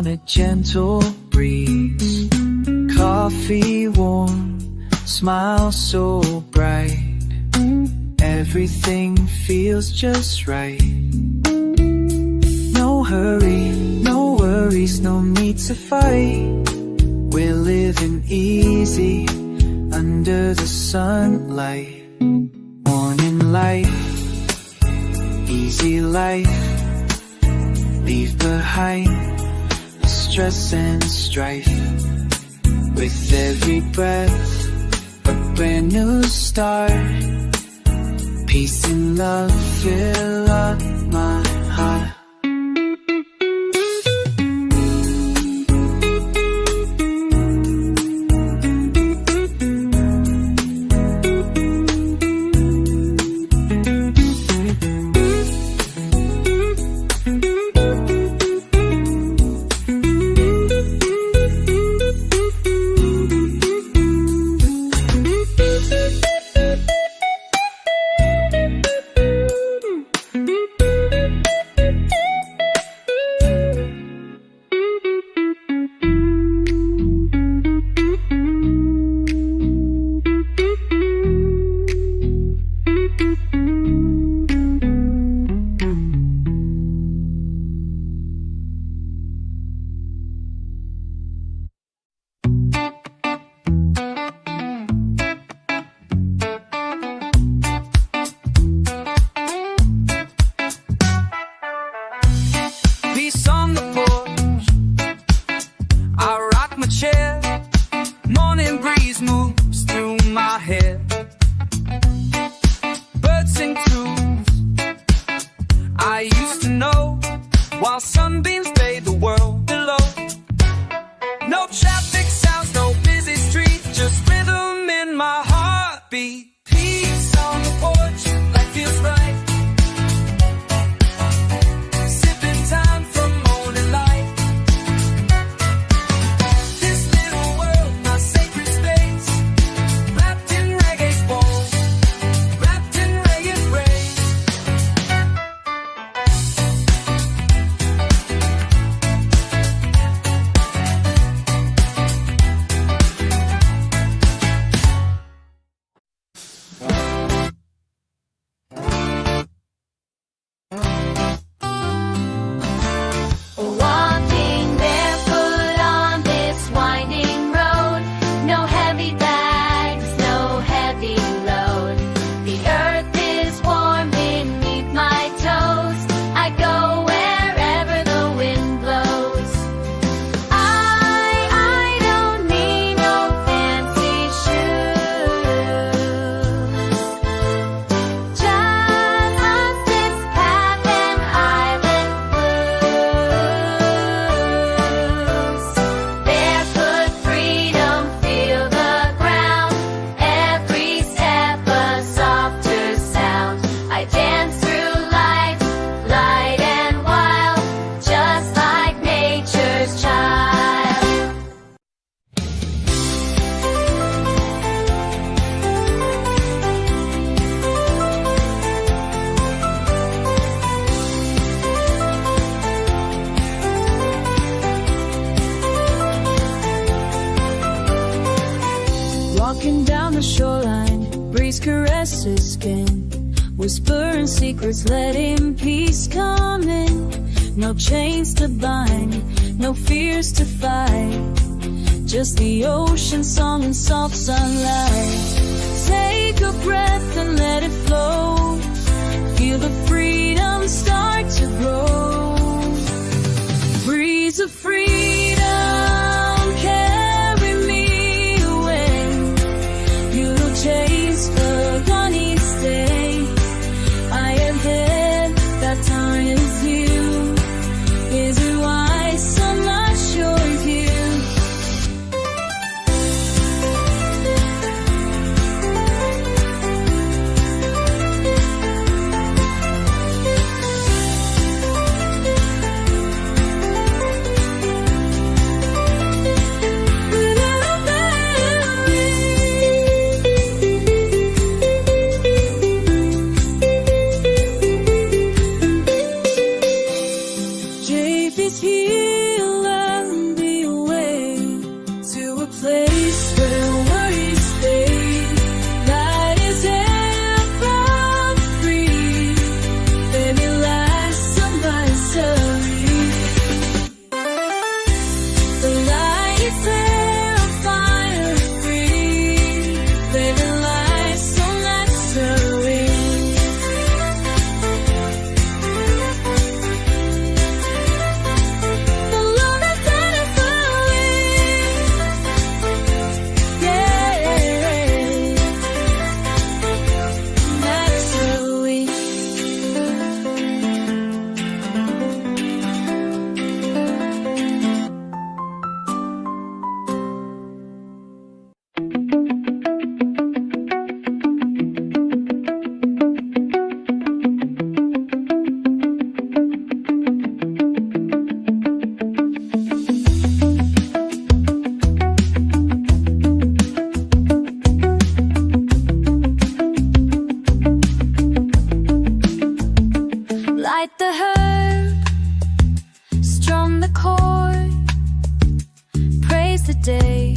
on a gentle breeze. Coffee warm, smile so bright. Everything feels just right. No hurry, no worries, no need to fight. We're living easy under the sunlight. Morning light, easy life. Leave behind the stress and strife. With every breath, a brand new start. Peace and love fill up my heart. Peace on the porch, I rock my chair. Morning breeze moves through my hair. Birds sing tunes I used to know, while sunbeams bathe the world below. No traffic sounds, no busy street, just rhythm in my heartbeat. Peace on the porch, life feels right. Time from morning light. This little world, my sacred space, wrapped in reggae's bones, wrapped in reggae rays. Walking barefoot on this winding road. No heavy bags, no heavy load. The earth is warm beneath my toes. I go wherever the wind blows. I don't need no fancy shoes. Just this path and island blues. Barefoot freedom, feel the ground. Every step a softer sound. I dance through life, light and wild, just like nature's child. Walking down the shoreline, breeze caresses skin, whispering secrets, letting peace come in. No chains to bind, no fears to fight, just the ocean song and soft sunlight. Take a breath and let it flow, feel the freedom start to grow. Breeze of freedom, carry me away. You'll chase the sunny stay. I am here, that time is you. Is it why so much sure of you? chord. Praise the day,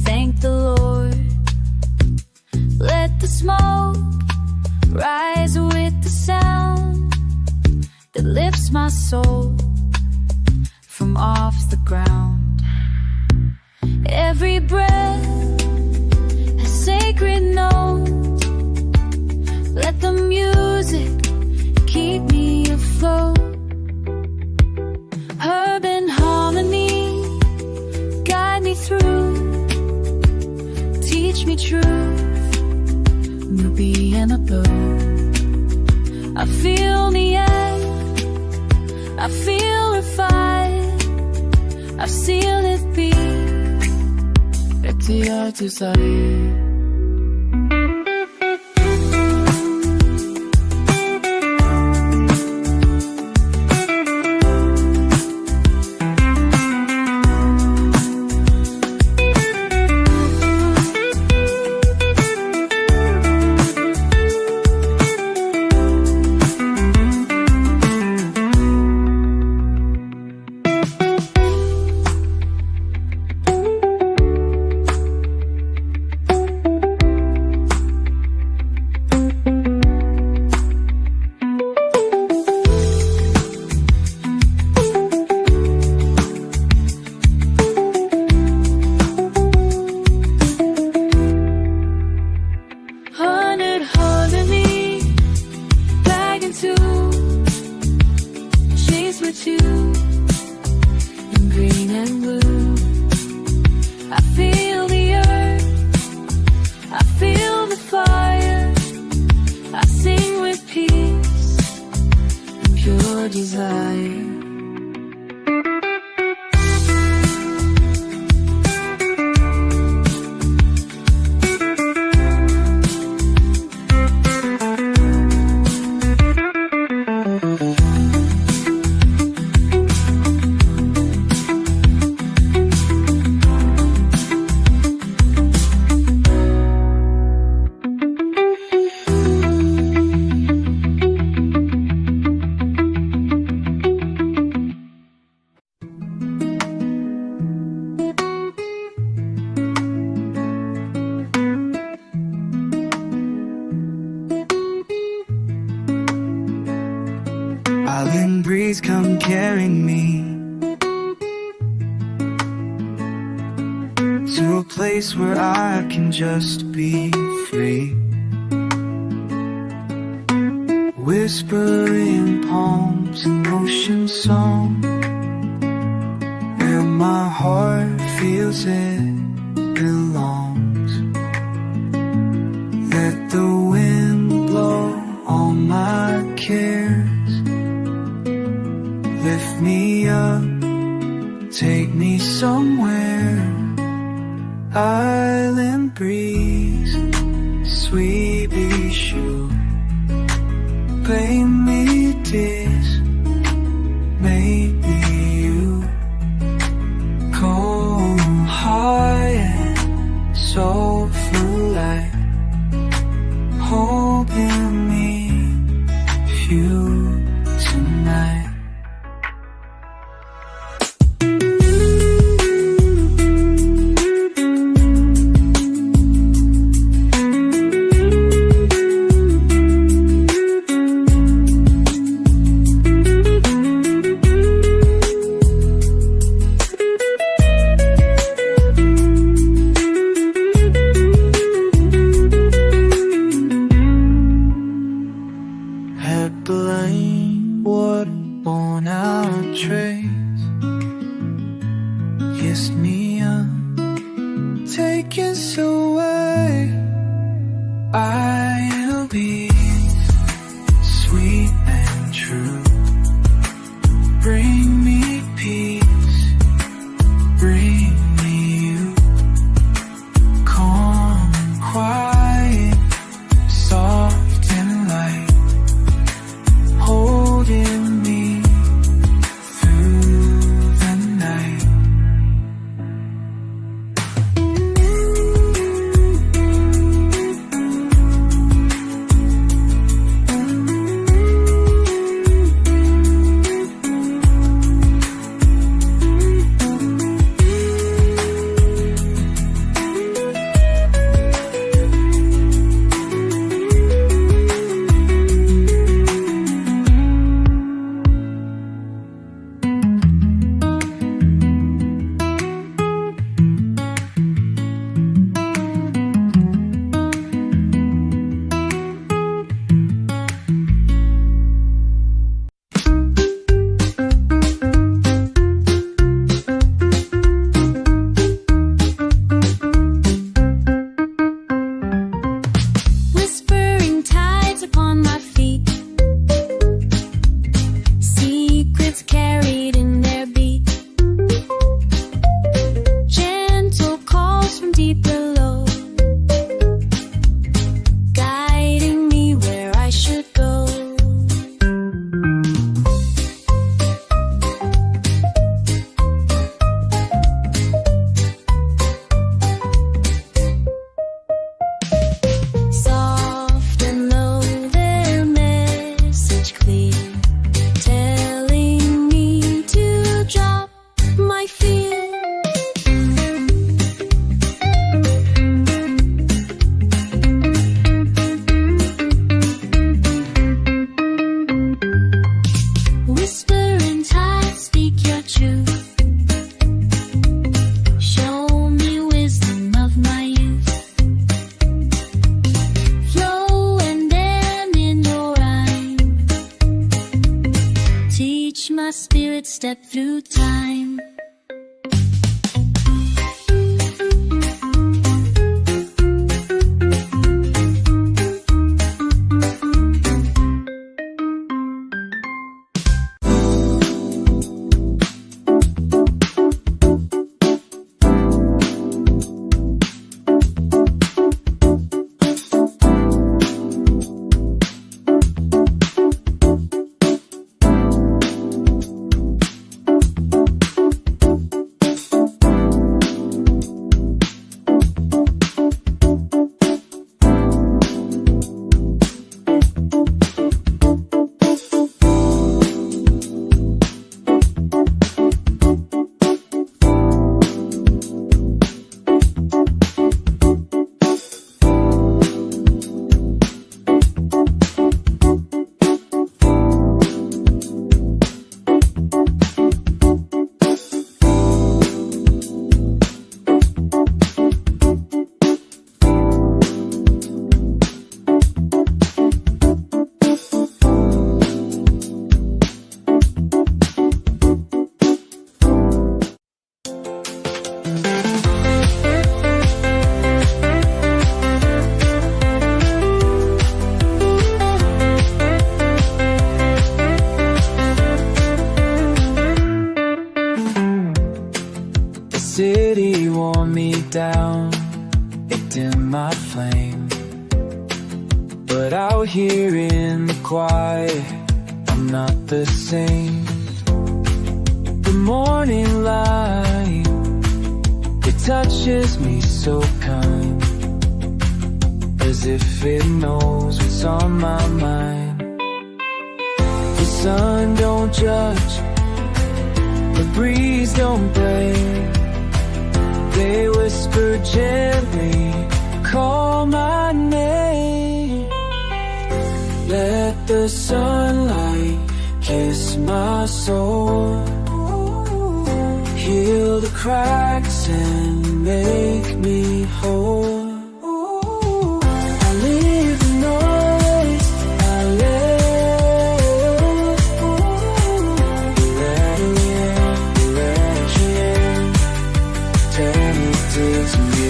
thank the Lord. Let the smoke rise with the sound that lifts my soul from off the ground. Every breath a sacred note. Let the music keep me afloat. Urban harmony, guide me through. Teach me truth, newbie and a bird. I feel the air, I feel the fire. I feel it beat at the other side. Island breeze, come carry me to a place where I can just be free. Whisper in palms and ocean song, where my heart feels it belongs. Let the wind blow all my cares. Lift me up, take me somewhere. Island breeze, sweet shoe. Play me this, maybe you. Come high and soulful light, holding me few tonight. Blind water born out trace, kiss me up, take us away. I'll be sweet and true. Bring me peace, bring me you. Calm and quiet, soft and light, holding me through watch my spirit step through time. City wore me down, it dimmed my flame. But out here in the quiet, I'm not the same. The morning light, it touches me so kind, as if it knows what's on my mind. The sun don't judge, the breeze don't break. They whisper gently, call my name. Let the sunlight kiss my soul, heal the cracks and make me whole. I leave the noise, I live. Let it in, let you in. Turn it to me.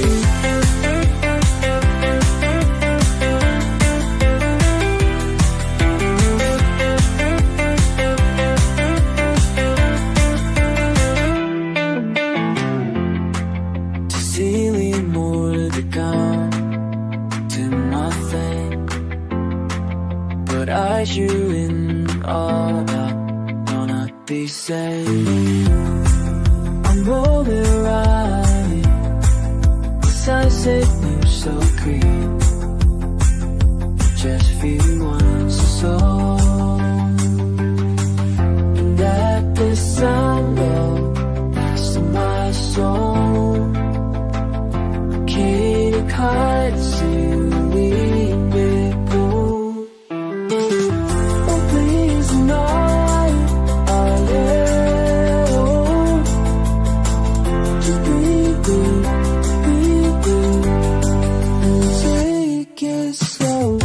To ceiling more to come to nothing, but I you in all that gonna be safe. I'm rolling right, the sunset moves so green. Just feel once or so, and at the sound of past my soul, Katie can't see we go. Oh please tonight, I live. Take it slow.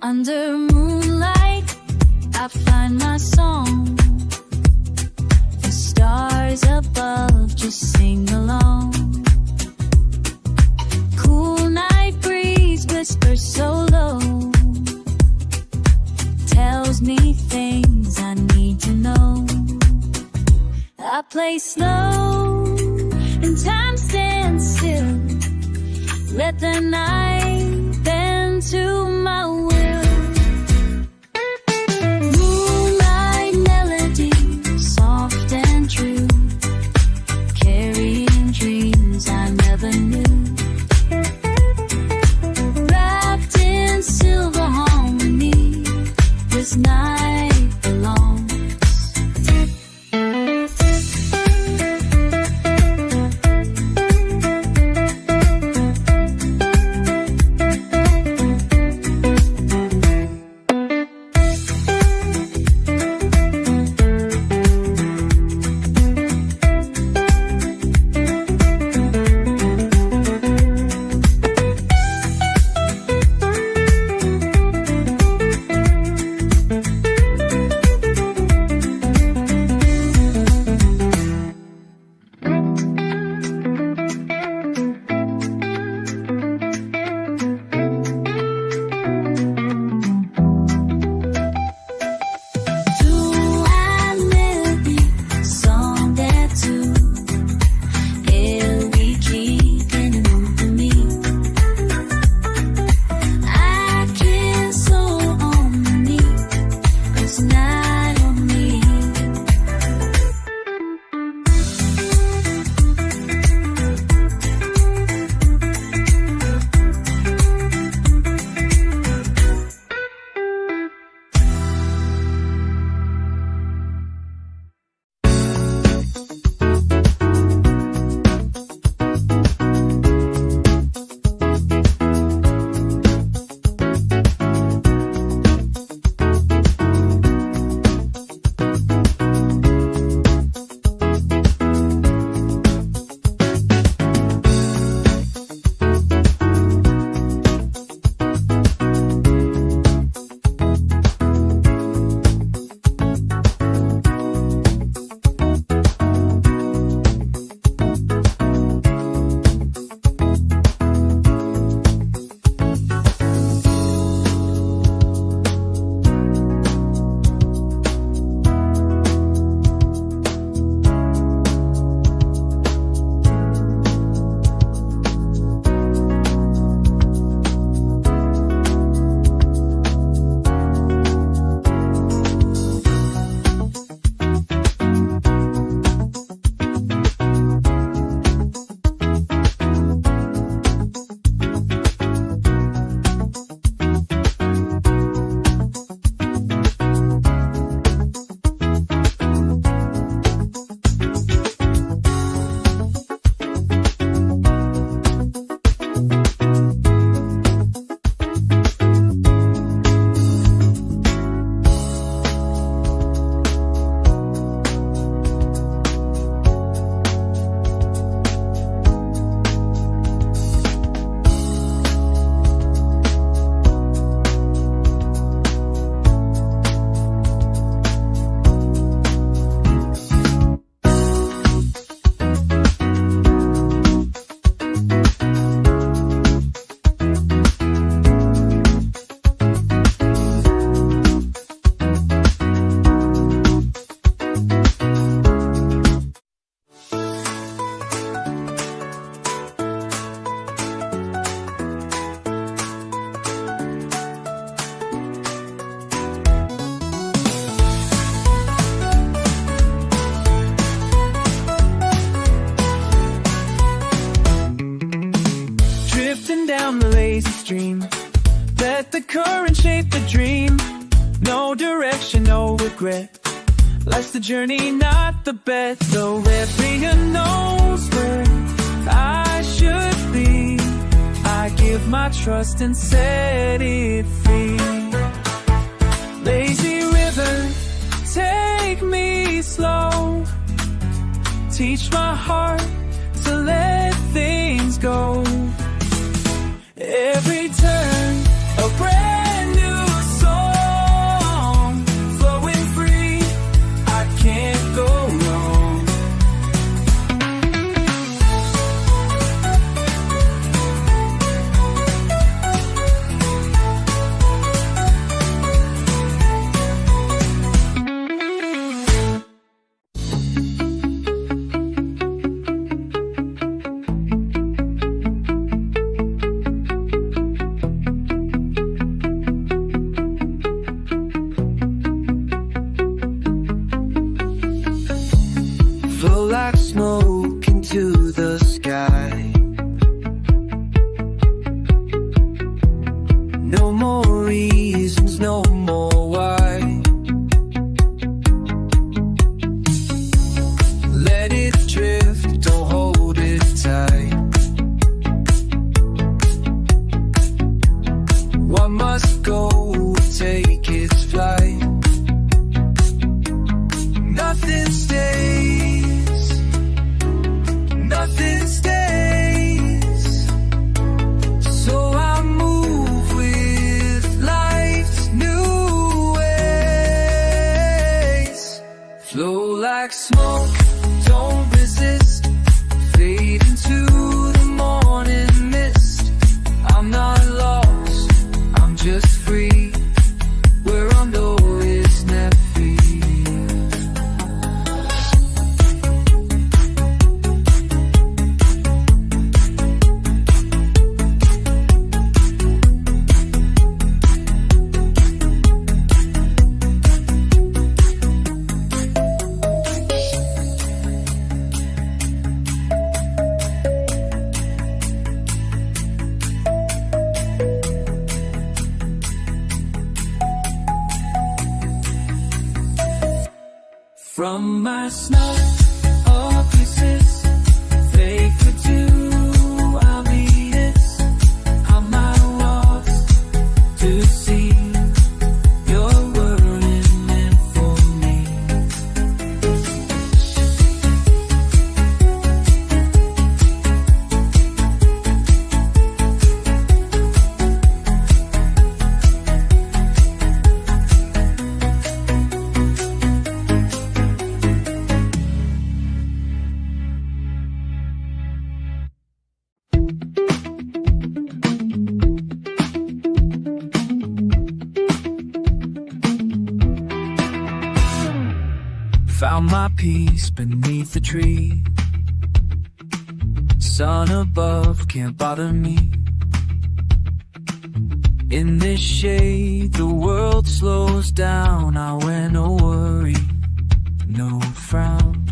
Under moonlight, I find my song. The stars above just sing along. Cool night breeze whispers so low, tells me things I need to know. I play slow and time stands still. Let the night to my will. Moonlight melody, soft and true, carrying dreams I never knew. Wrapped in silver harmony, this night belongs. Down the lazy stream, let the current shape the dream. No direction, no regret. Life's the journey, not the bet. Though everyone knows where I should be, I give my trust and set it free. Lazy river, take me slow. Teach my heart to let things go. Every turn, a brand new song, flowing free, I can't go wrong. No more reasons, no more why. Let it drift, don't hold it tight. What must go will take its flight. Nothing stays, nothing stays. So I move with life's new ways. Flow like smoke, don't resist. Fade into the morning mist. I'm not lost, I'm just free. Where I'm low is never free. From my snow of pieces, faithful to I'll be this. I'm my walks to see your word is meant for me. Found my peace beneath the tree. Sun above can't bother me. In this shade the world slows down. I wear no worry, no frown.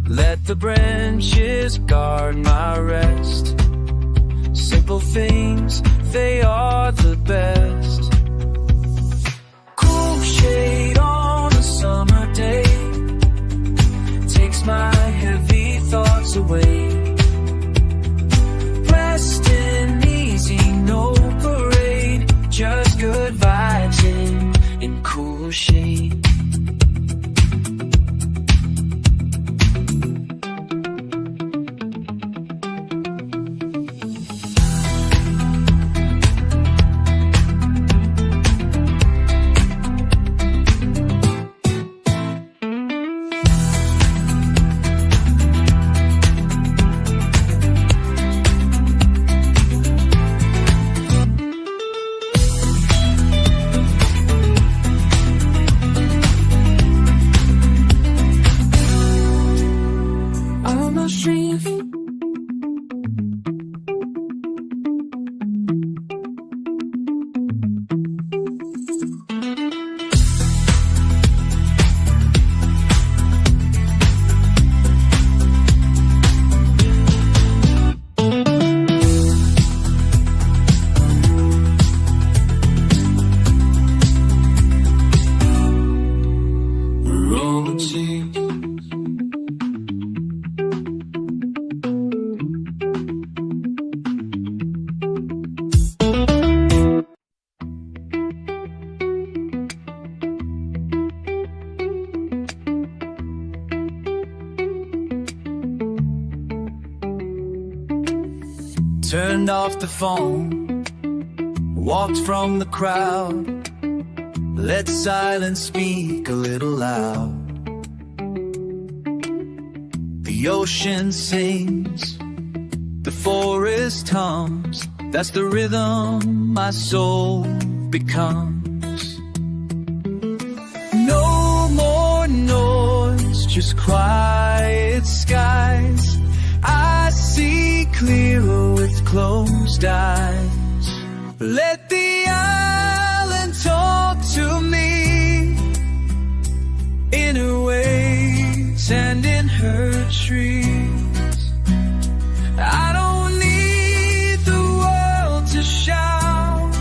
Let the branches guard my rest. Simple things, they are the best. Cool shade on a summer day takes my heavy thoughts away. Resting easy, no parade, just good vibes in cool shade. Turned off the phone, walked from the crowd. Let silence speak a little loud. The ocean sings, the forest hums. That's the rhythm my soul becomes. No more noise, just quiet skies. I see clearer with closed eyes. Let the island talk to me in her waves and in her trees. I don't need the world to shout.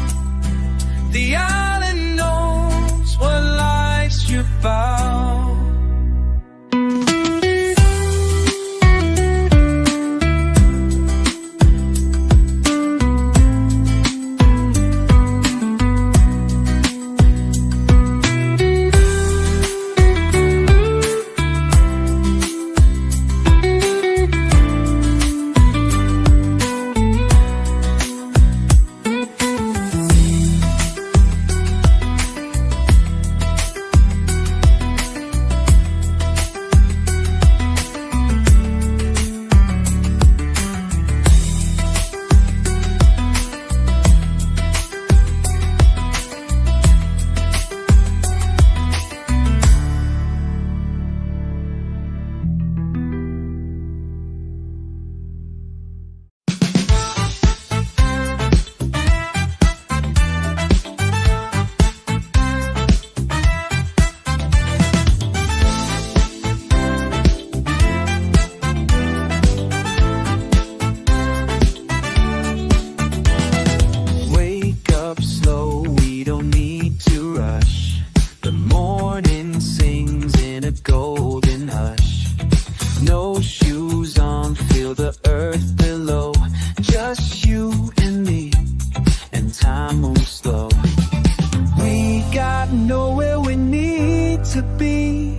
to be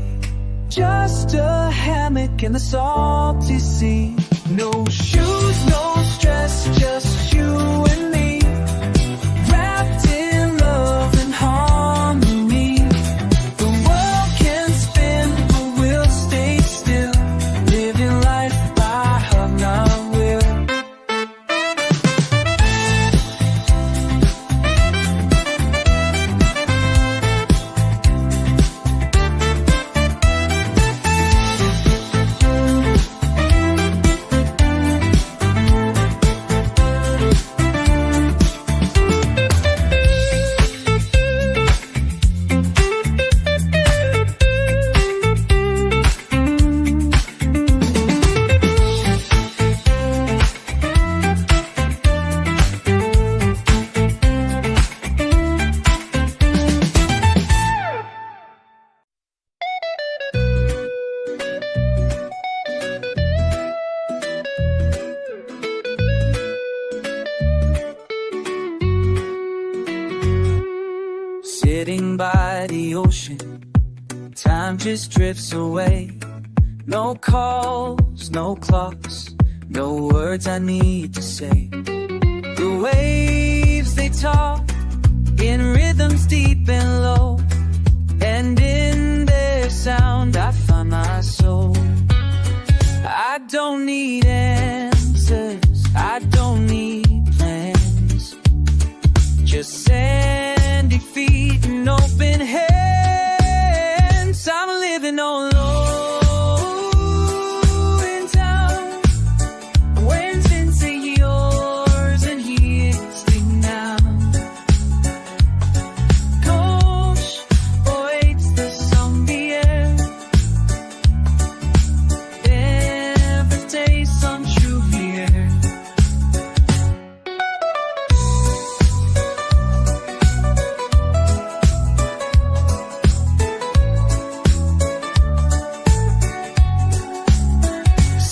just a hammock in the salty sea. No shoes, no stress, just you and me, wrapped in love and harmony. The world can spin, but we'll stay still, living life by her, not will. Sitting by the ocean, time just drifts away. No calls, no clocks, no words I need to say. The waves, they talk in rhythms deep and low, and in their sound I find my soul. I don't need answers, I don't need plans, just sandy feet and open hands. I'm living on low in town, where things are yours and here's the now. Gosh, awaits the sun, the air, every day some true here.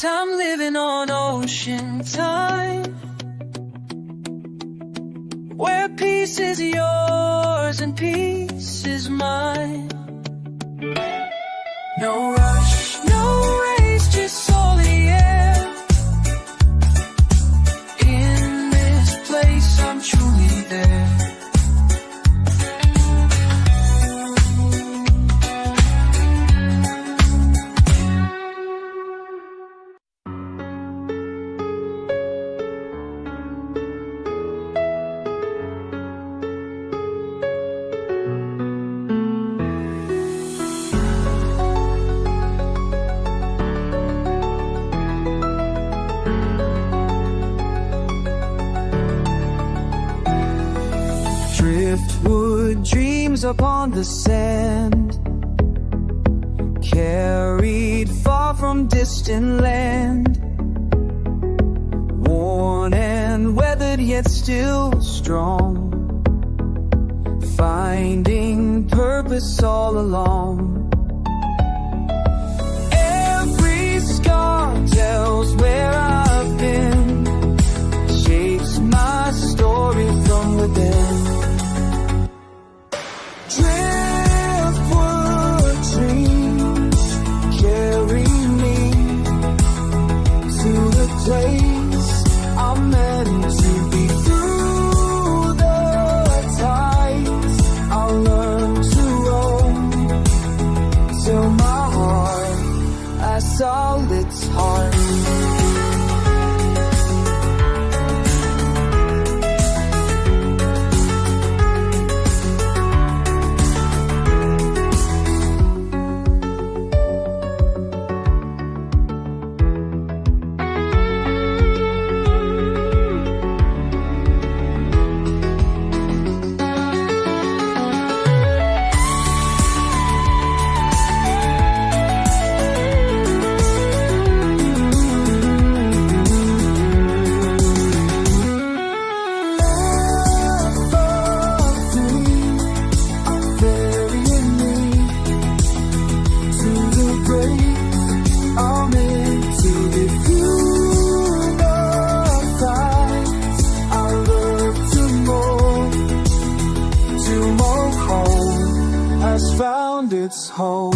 I'm living on ocean time, where peace is yours and peace is mine. No rush, no race, just soul in the air. In this place I'm truly there. Driftwood dreams upon the sand, carried far from distant land, worn and weathered yet still strong, finding purpose all along. Every scar tells where I've been, shapes my story from within. Driftwood dreams carry me to the place I'm meant to be. Through the tides I'll learn to roam, till my heart, I saw its heart. home.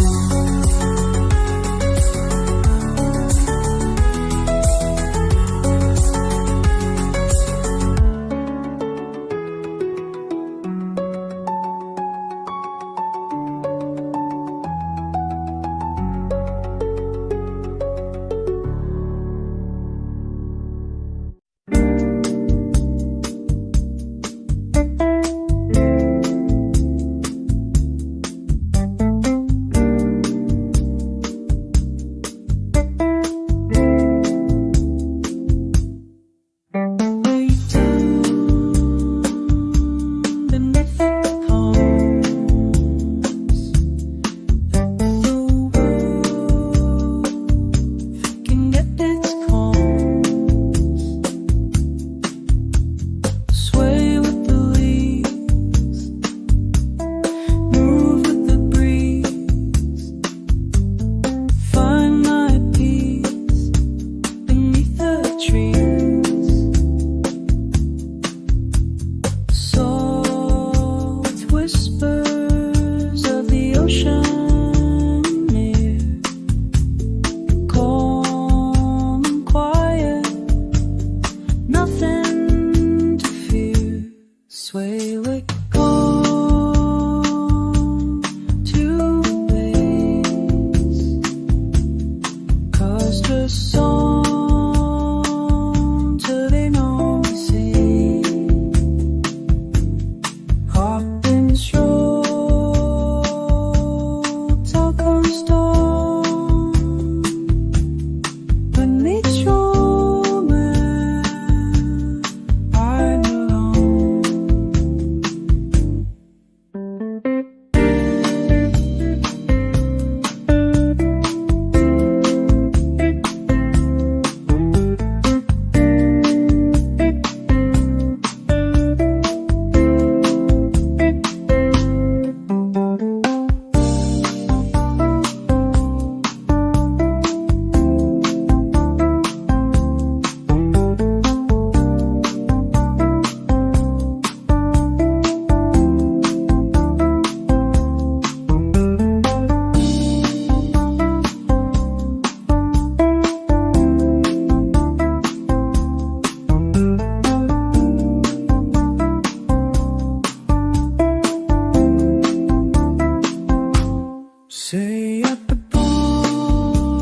Say at the palms,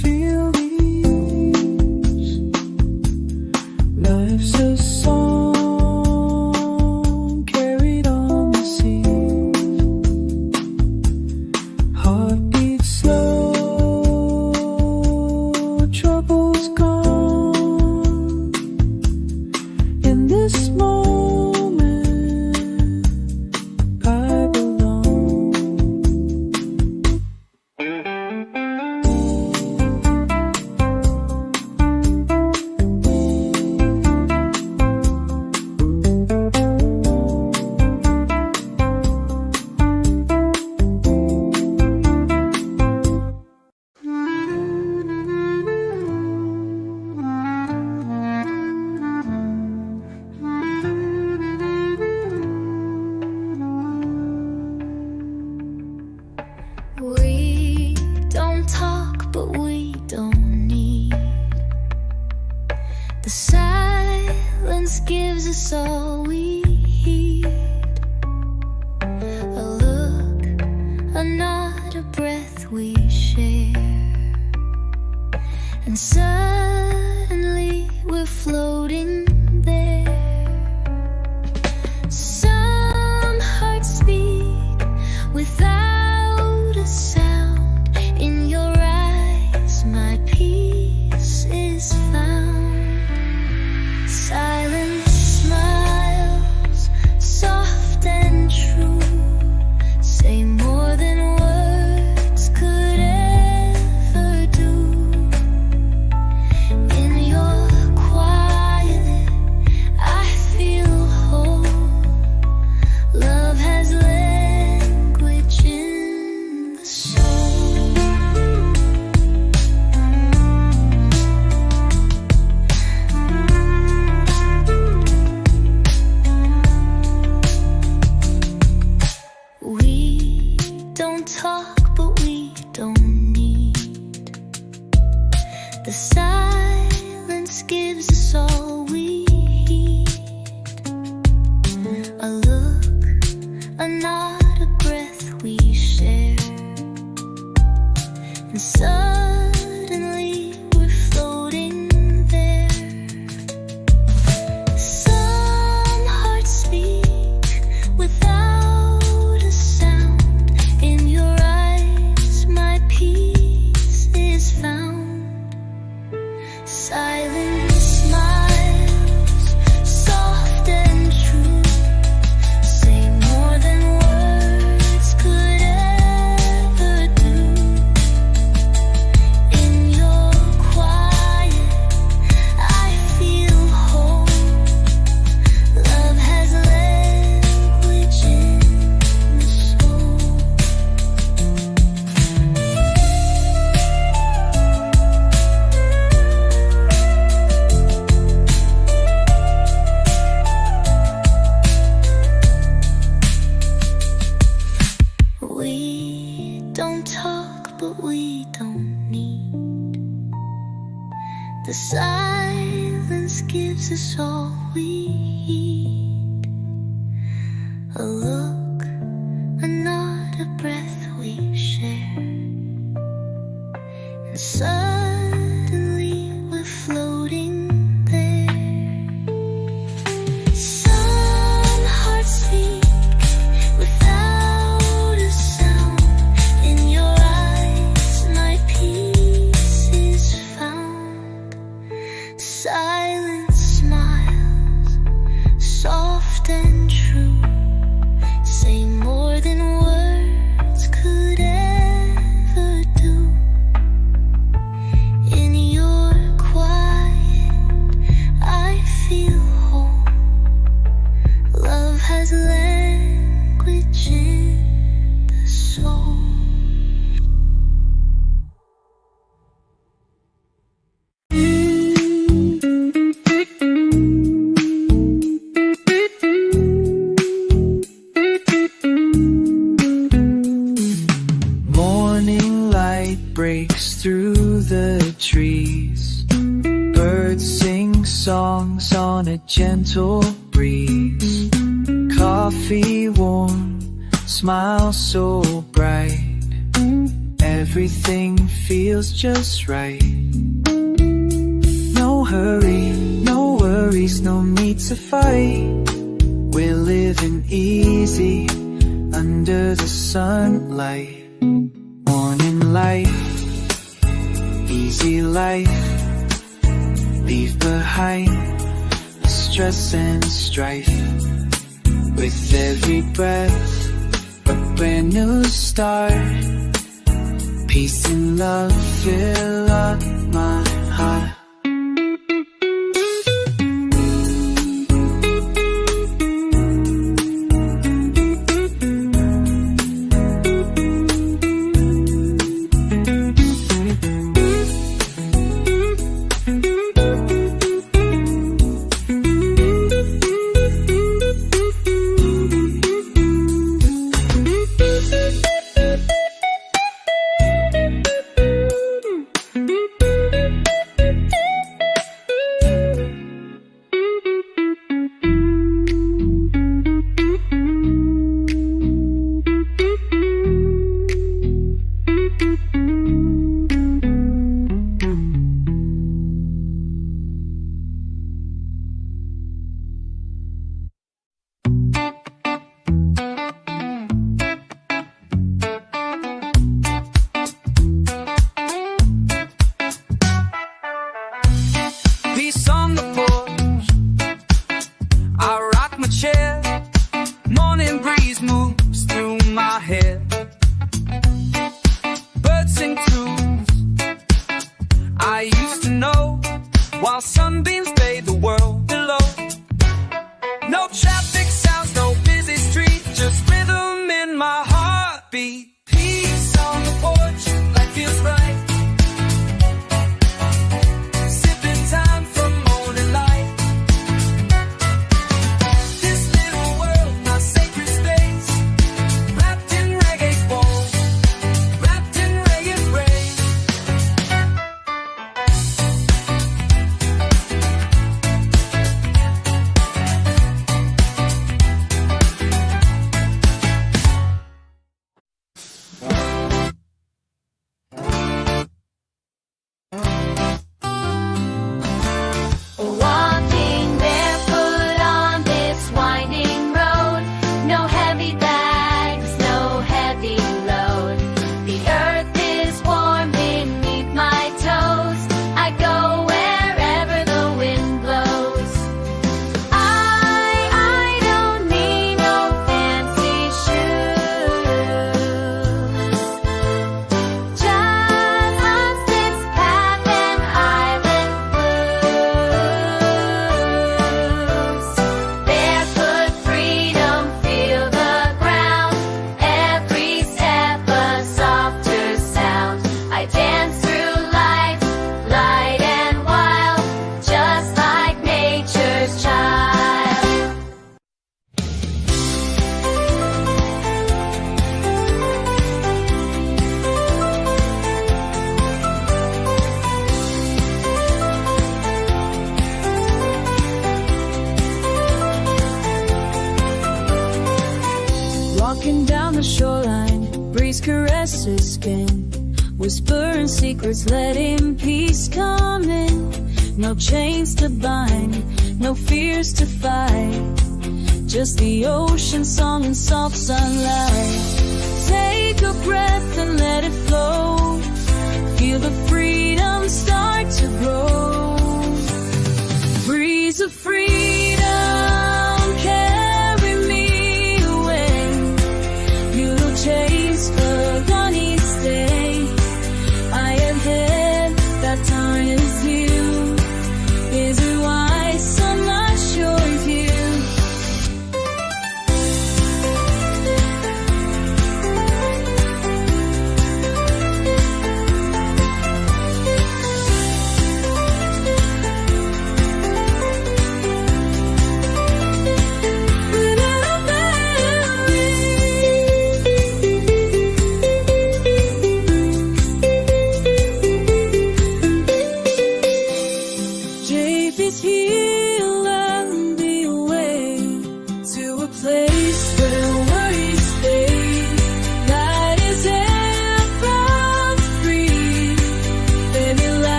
feel these. Life's a song carried on the sea. Heartbeat slow, trouble's gone. In this moment, I belong. We don't talk, but we don't need. The silence gives us all we need. A look, a nod, a breath we share. And suddenly we're floating there. Some hearts speak without a sound. In your eyes, my peace is found. Silent smiles, soft and true, say more than words could ever do. In your quietness, we eat. A look, a nod, a breath we share. And suddenly we're floating there. Some hearts speak without a sound. In your eyes my peace is found. Silent smiles, soft and true, say more than words could ever do. In your quiet, I feel whole. Love has language in the soul. Morning light breaks through the trees. Birds sing songs on a gentle breeze. Coffee warm, smile so bright. Everything feels just right. No hurry, no worries, no need to fight. We're living easy under the sunlight. Morning life, easy life. Leave behind the stress and strife. With every breath, a brand new start. Peace and love fill up my heart. Peace on the porch, I rock my chair. Morning breeze moves through my hair. Birds sing tunes I used to know, while sunbeams bathe the world below. No traffic sounds, no busy street, just rhythm in my heartbeat. Peace on the porch, life feels right. Sipping time from morning light. This Walking down the shoreline, breeze caresses skin, whispering secrets, letting peace come in. No chains to bind, no fears to fight, just the ocean song and soft sunlight. Take a breath and let it flow, feel the freedom start to grow. Breeze of freedom, carry me away. You'll chase the running stay. I am here, that time is you. Is it wise? I'm not sure if you.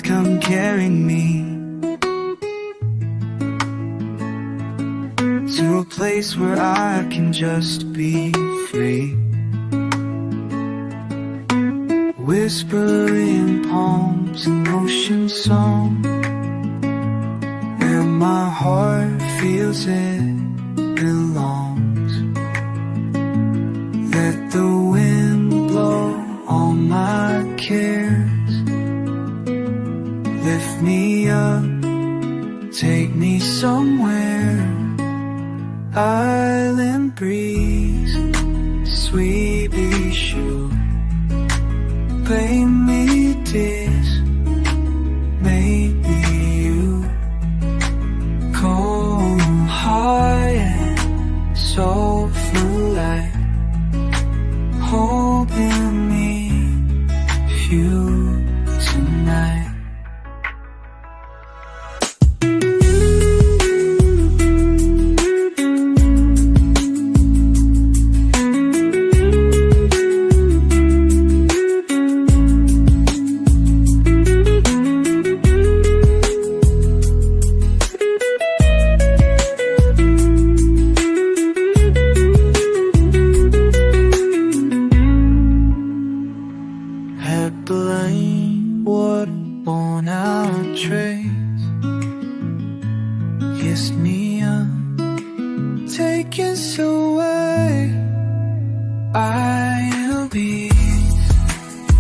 come carry me to a place where I can just be free. Whispering palms and ocean song, where my heart feels it belongs. Let the wind blow all my cares, lift me up, take me somewhere. Island breeze, sweet issue, play me this, maybe you. Cold heart and soulful light, hoping me you tonight. Headline water on our trays, kiss me up, take us away. I'll be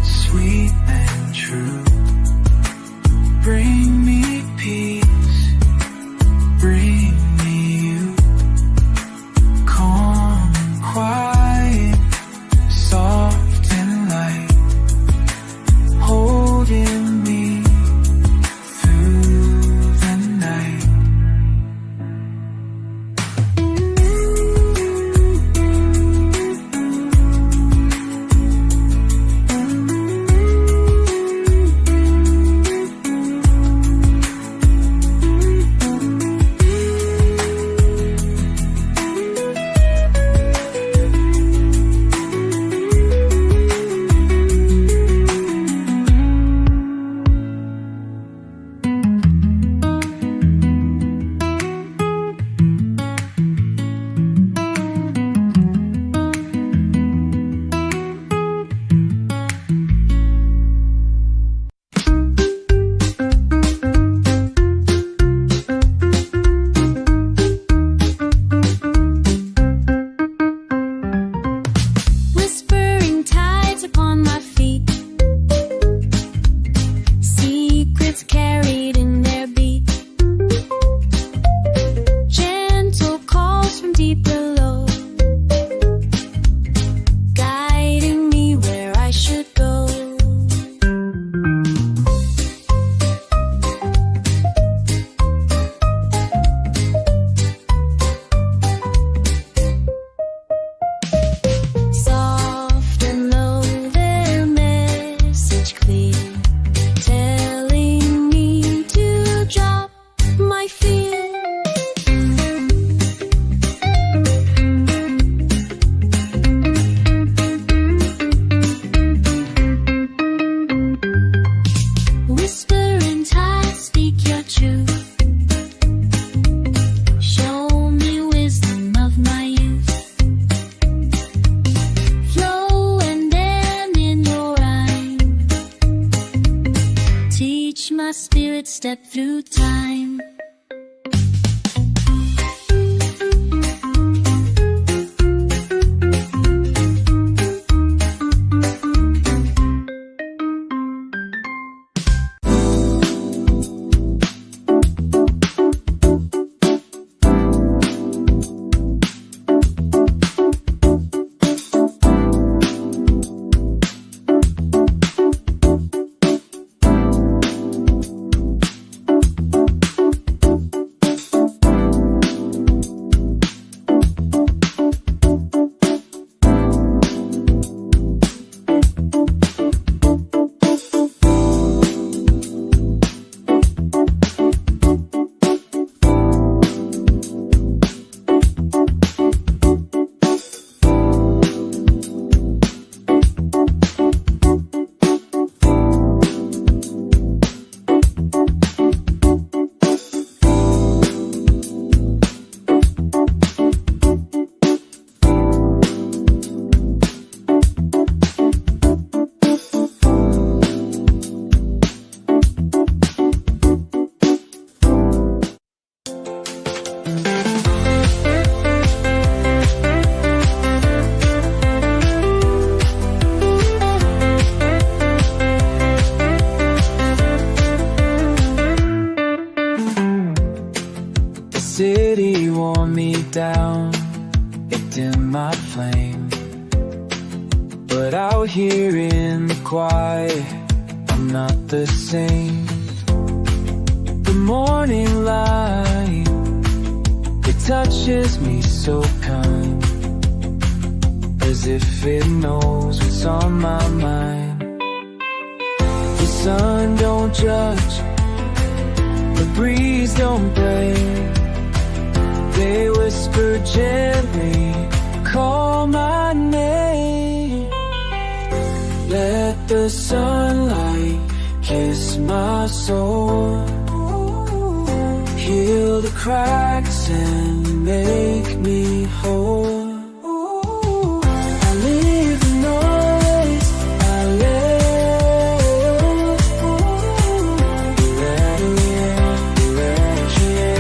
sweet and true, bring me peace, bring me you. Calm and quiet, soft and light, holding me through the night. Whispering tides upon my feet, secrets carried in their beat, gentle calls from deep below, guiding me where I should go. Soft and low, their message clear, telling me to drop my fear. Whispering tides, speak your truth, show me wisdom of my youth. Flow and end in your rhyme, teach my spirit step through time. city wore me down, it dimmed my flame. But out here in the quiet, I'm not the same. The morning light, it touches me so kind, as if it knows what's on my mind. The sun don't judge, the breeze don't break. They whisper gently, call my name. Let the sunlight kiss my soul, heal the cracks and make me whole. I leave the noise, I live. The reggae,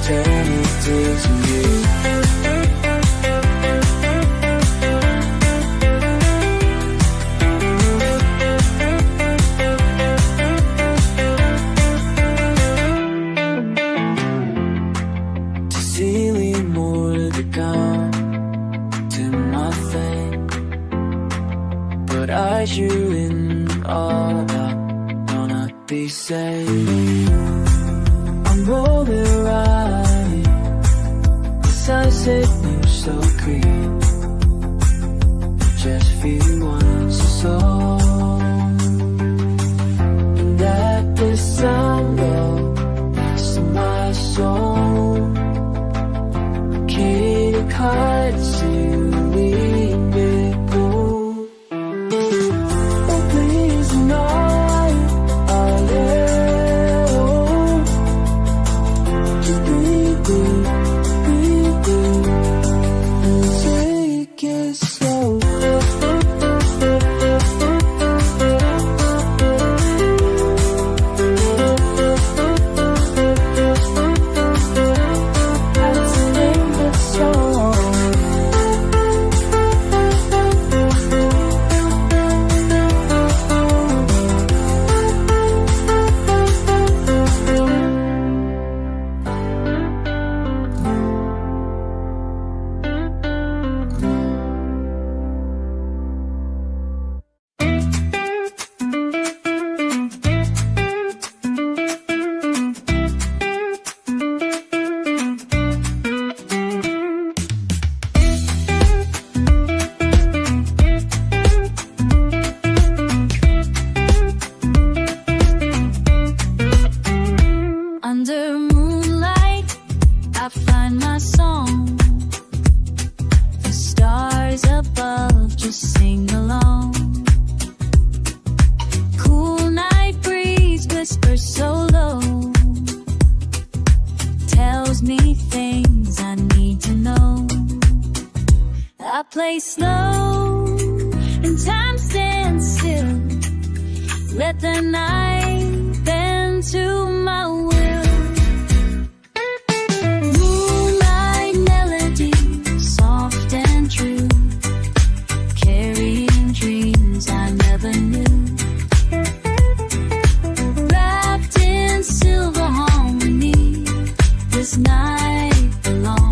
turn it to me. Eyes you in all that gonna be safe. I'm rolling right, the sunset moves so green. Just feel once or so, and that the sun goes to my soul. Can't cut to leave me. Play slow and time stands still. Let the night bend to my will. Moonlight melody, soft and true, carrying dreams I never knew. Wrapped in silver harmony, this night belongs.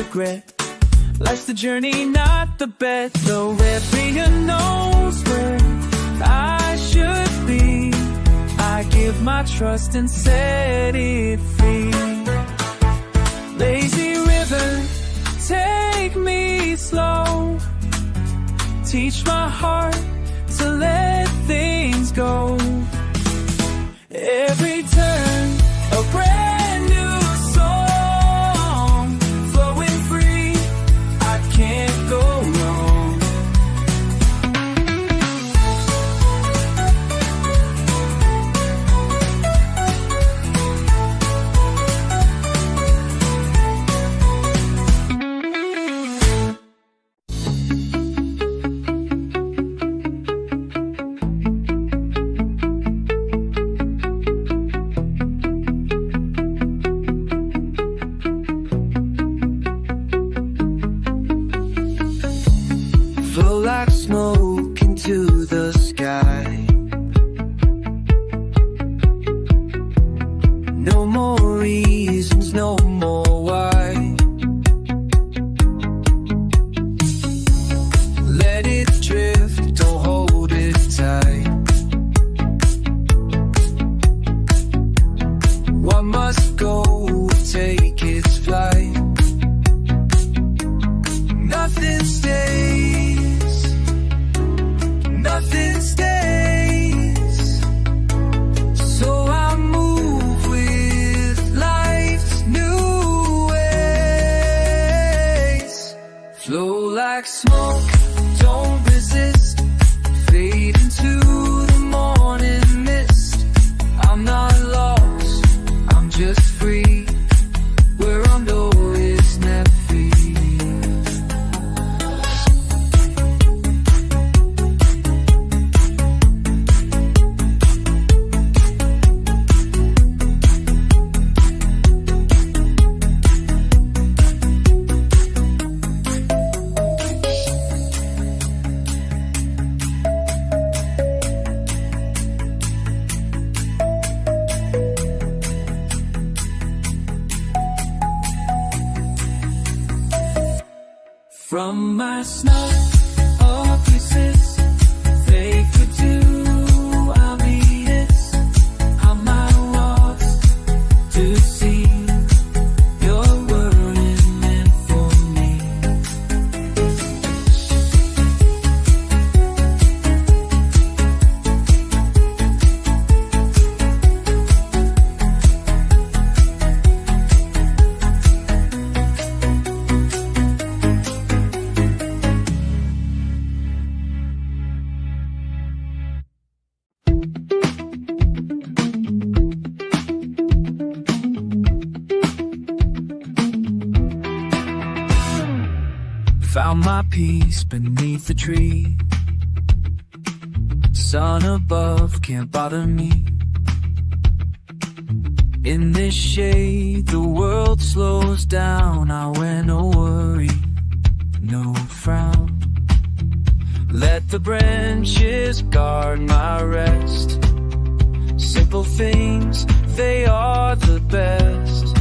regret. Life's the journey, not the bet. The referee knows where I should be. I give my trust and set it free. Lazy river, take me slow. Teach my heart to let things go. Every turn, a brand new song, flowing free, I can't go wrong. Flow like smoke into the sky. No more reasons, no more why. Let it drift, don't hold it tight. What must go will take its flight. Nothing stays, nothing stays. So I move with life's new ways. Flow like smoke, don't resist. Fade into the morning mist. I'm not lost, I'm just free. Where I'm always not free. From my snout, all pieces, faithful to our leaders. On my walks to see your word is meant for me. Found my peace beneath the tree. Sun above can't bother me. In this shade, the world slows down. I wear no worry, no frown. Let the branches guard my rest. Simple things, they are the best.